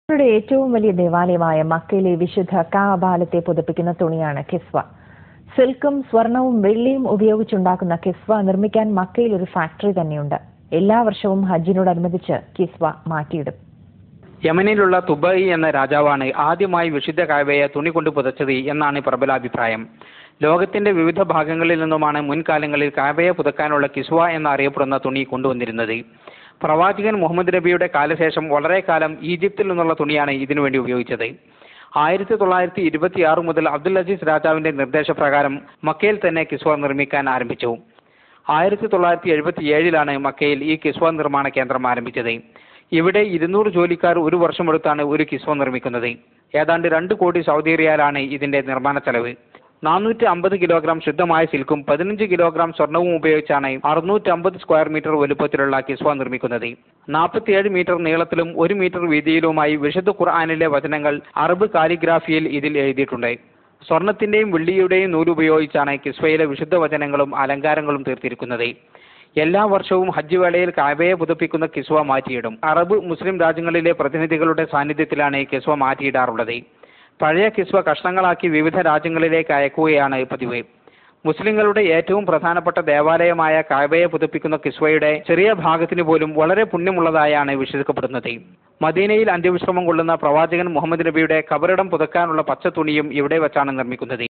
യുടെ ഏറ്റവും വലിയ ദേവാലയമായ മക്കയിലെ വിശുദ്ധ കഅബാലത്തെ പുതുപ്പിക്കുന്ന തുണിയാണ് കിസ്വ. സിൽക്കും സ്വർണവും വെള്ളിയും ഉപയോഗിച്ചുണ്ടാക്കുന്ന കിസ്വ നിർമ്മിക്കാൻ മക്കയിൽ ഒരു ഫാക്ടറി തന്നെയുണ്ട്. എല്ലാ വർഷവും ഹജ്ജിനോടനുബന്ധിച്ച് കിസ്വ മാറ്റിയിടും. യമനിലുള്ള തുബൈ എന്ന രാജാവാണ് ആദ്യമായി വിശുദ്ധ കഅബയെ തുണി കൊണ്ട് പുതച്ചത് എന്നാണ് പ്രബലാഭിപ്രായം. ലോകത്തിന്റെ വിവിധ ഭാഗങ്ങളിൽ നിന്നുമാണ് മുൻകാലങ്ങളിൽ കഅബയെ പുതക്കാനുള്ള കിസ്വ എന്നറിയപ്പെടുന്ന തുണി കൊണ്ടുവന്നിരുന്നത്. പ്രവാചകൻ മുഹമ്മദ് നബിയുടെ കാലശേഷം വളരെ കാലം ഈജിപ്തിൽ നിന്നുള്ള തുണിയാണ് ഇതിനുവേണ്ടി ഉപയോഗിച്ചത്. 1926 മുതൽ അബ്ദുൽ അസീസ് രാജാവിന്റെ നിർദ്ദേശപ്രകാരം മക്കയിൽ തന്നെ കിസ്വ നിർമ്മിക്കാൻ ആരംഭിച്ചു. 1977 മക്കയിൽ ഈ കിസ്വ നിർമ്മാണ കേന്ദ്രം ആരംഭിച്ചത്. ഇവിടെ 200 ജോലിക്കാർ ഒരു വർഷമെടുത്താണ് ഒരു കിസ്വ നിർമ്മിക്കുന്നത്. ഏതാണ്ട് 2 കോടി സൗദി റിയാലാണ് ഇതിന്റെ നിർമ്മാണ ചെലവ്. 450 കിലോഗ്രാം ശുദ്ധമായ സിൽക്കും 15 കിലോഗ്രാം സ്വർണവും ഉപയോഗിച്ചാണ് 650 സ്ക്വയർ മീറ്റർ വലുപ്പത്തിലുള്ള കിസ്വ നിർമ്മിക്കുന്നത്. 47 മീറ്റർ നീളത്തിലും 1 മീറ്റർ വീതിയിലുമായി വിശുദ്ധ ഖുർആനിലെ വചനങ്ങൾ അറബ് കാലിഗ്രാഫിയിൽ ഇതിൽ എഴുതിയിട്ടുണ്ട്. സ്വർണത്തിന്റെയും വെള്ളിയുടെയും നൂലുപയോഗിച്ചാണ് കിസ്വയിലെ വിശുദ്ധ വചനങ്ങളും അലങ്കാരങ്ങളും തീർത്തിരിക്കുന്നത്. എല്ലാ വർഷവും ഹജ്ജ് വേളയിൽ കഅബയെ പുതുപ്പിക്കുന്ന കിസ്വ മാറ്റിയിടും. അറബ് മുസ്ലിം രാജ്യങ്ങളിലെ പ്രതിനിധികളുടെ സാന്നിധ്യത്തിലാണ് കിസ്വ മാറ്റിയിടാറുള്ളത്. പഴയ കിസ്വ കഷ്ണങ്ങളാക്കി വിവിധ രാജ്യങ്ങളിലേക്ക് അയക്കുകയാണ് പതിവ്. മുസ്ലിങ്ങളുടെ ഏറ്റവും പ്രധാനപ്പെട്ട ദേവാലയമായ കഅബയെ പുതുപ്പിക്കുന്ന കിസ്വയുടെ ചെറിയ ഭാഗത്തിന് പോലും വളരെ പുണ്യമുള്ളതായാണ് വിശ്വസിക്കപ്പെടുന്നത്. മദീനയിൽ അന്ത്യവിശ്രമം കൊള്ളുന്ന പ്രവാചകൻ മുഹമ്മദ് നബിയുടെ ഖബറിടം പുതുക്കാനുള്ള പച്ച തുണിയും ഇവിടെ വെച്ചാണ് നിർമ്മിക്കുന്നത്.